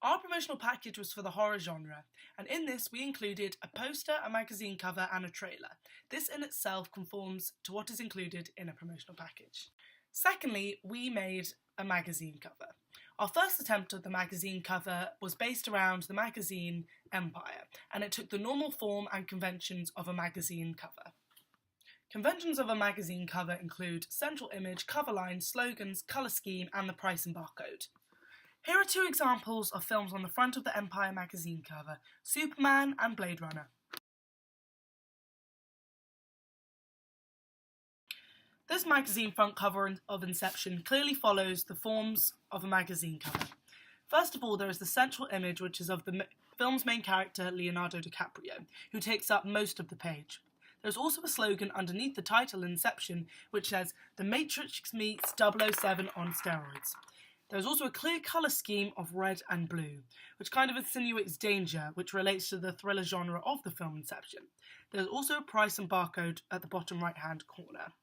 Our promotional package was for the horror genre, and in this we included a poster, a magazine cover, and a trailer. This in itself conforms to what is included in a promotional package. Secondly, we made a magazine cover. Our first attempt at the magazine cover was based around the magazine Empire, and it took the normal form and conventions of a magazine cover. Conventions of a magazine cover include central image, cover line, slogans, colour scheme, and the price and barcode. Here are two examples of films on the front of the Empire magazine cover, Superman and Blade Runner. This magazine front cover of Inception clearly follows the forms of a magazine cover. First of all, there is the central image, which is of the film's main character, Leonardo DiCaprio, who takes up most of the page. There's also a slogan underneath the title Inception, which says, "The Matrix meets 007 on steroids." There's also a clear colour scheme of red and blue, which kind of insinuates danger, which relates to the thriller genre of the film Inception. There's also a price and barcode at the bottom right-hand corner.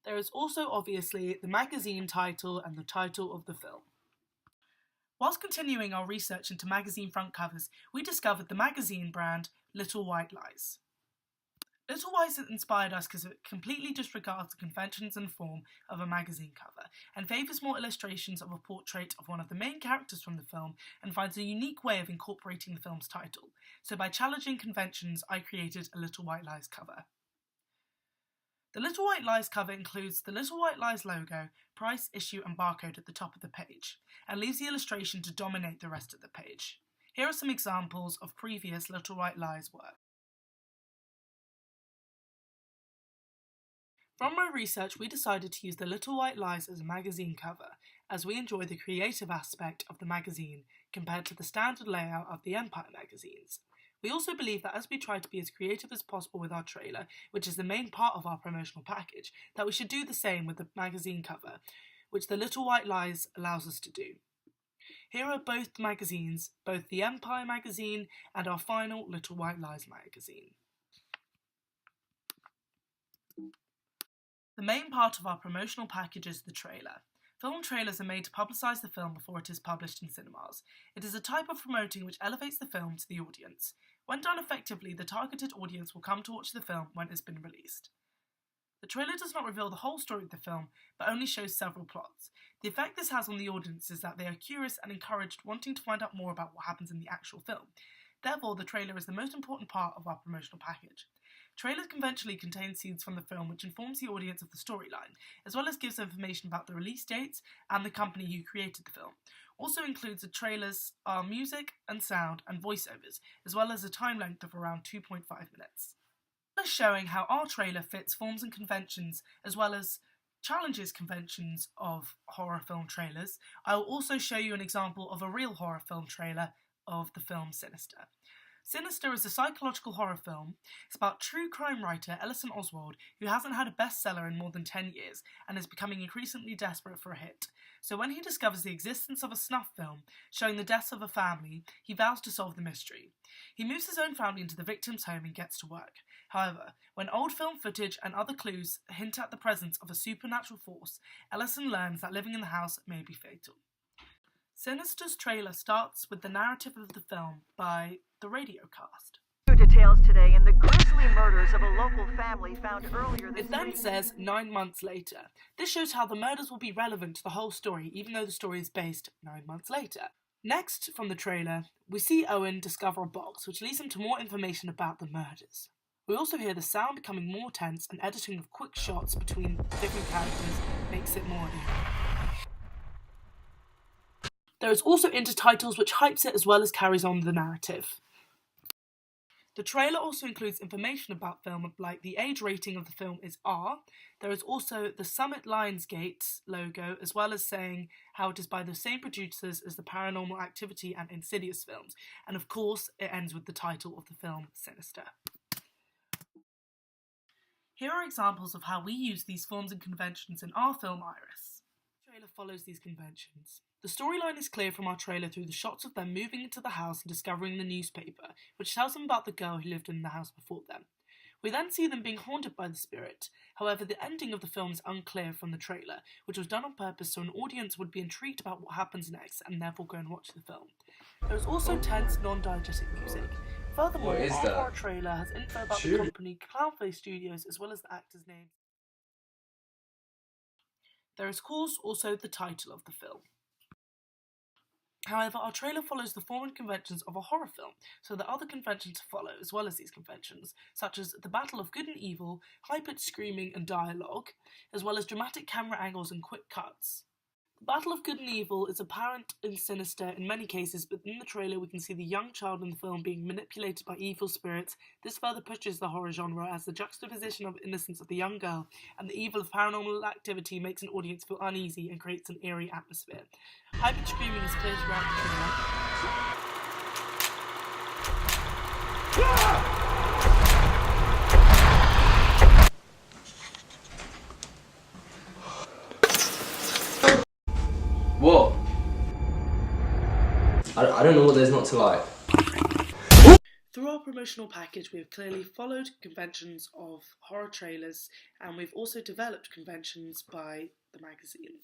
There is also, obviously, the magazine title and the title of the film. Whilst continuing our research into magazine front covers, we discovered the magazine brand Little White Lies. Little White inspired us because it completely disregards the conventions and form of a magazine cover and favours more illustrations of a portrait of one of the main characters from the film and finds a unique way of incorporating the film's title. So by challenging conventions, I created a Little White Lies cover. The Little White Lies cover includes the Little White Lies logo, price, issue and barcode at the top of the page, and leaves the illustration to dominate the rest of the page. Here are some examples of previous Little White Lies work. From my research, we decided to use the Little White Lies as a magazine cover, as we enjoy the creative aspect of the magazine compared to the standard layout of the Empire magazines. We also believe that as we try to be as creative as possible with our trailer, which is the main part of our promotional package, that we should do the same with the magazine cover, which the Little White Lies allows us to do. Here are both magazines, both the Empire magazine and our final Little White Lies magazine. The main part of our promotional package is the trailer. Film trailers are made to publicise the film before it is published in cinemas. It is a type of promoting which elevates the film to the audience. When done effectively, the targeted audience will come to watch the film when it has been released. The trailer does not reveal the whole story of the film, but only shows several plots. The effect this has on the audience is that they are curious and encouraged, wanting to find out more about what happens in the actual film. Therefore, the trailer is the most important part of our promotional package. Trailers conventionally contain scenes from the film which informs the audience of the storyline, as well as gives information about the release dates and the company who created the film. Also includes the trailers are music and sound and voiceovers, as well as a time length of around 2.5 minutes. Showing how our trailer fits forms and conventions, as well as challenges conventions of horror film trailers, I will also show you an example of a real horror film trailer of the film Sinister. Sinister is a psychological horror film. It's about true crime writer Ellison Oswald, who hasn't had a bestseller in more than 10 years and is becoming increasingly desperate for a hit. So when he discovers the existence of a snuff film showing the deaths of a family, he vows to solve the mystery. He moves his own family into the victim's home and gets to work. However, when old film footage and other clues hint at the presence of a supernatural force, Ellison learns that living in the house may be fatal. Sinister's trailer starts with the narrative of the film by the radio cast. Details today in the grisly murders of a local family found earlier this It then says 9 months later. This shows how the murders will be relevant to the whole story, even though the story is based 9 months later. Next, from the trailer, we see Owen discover a box, which leads him to more information about the murders. We also hear the sound becoming more tense, and editing of quick shots between different characters makes it more eerie. There is also intertitles which hypes it as well as carries on the narrative. The trailer also includes information about film, like the age rating of the film is R. There is also the Summit Lionsgate logo, as well as saying how it is by the same producers as the Paranormal Activity and Insidious films. And of course, it ends with the title of the film, Sinister. Here are examples of how we use these forms and conventions in our film Iris. The trailer follows these conventions. The storyline is clear from our trailer through the shots of them moving into the house and discovering the newspaper, which tells them about the girl who lived in the house before them. We then see them being haunted by the spirit. However, the ending of the film is unclear from the trailer, which was done on purpose so an audience would be intrigued about what happens next and therefore go and watch the film. There is also tense, non-diegetic music. Furthermore, What is our that? horror trailer has info about the company Clownface Studios as well as the actors' names. There is, of course, also the title of the film. However, our trailer follows the form and conventions of a horror film, so there are other conventions to follow as well as these conventions, such as the battle of good and evil, high-pitched screaming and dialogue, as well as dramatic camera angles and quick cuts. The battle of good and evil is apparent and sinister in many cases, but in the trailer we can see the young child in the film being manipulated by evil spirits. This further pushes the horror genre as the juxtaposition of innocence of the young girl and the evil of paranormal activity makes an audience feel uneasy and creates an eerie atmosphere. High-pitched screaming is clear throughout the trailer. What? I don't know what there's not to like. Through our promotional package, we have clearly followed conventions of horror trailers, and we've also developed conventions by the magazine.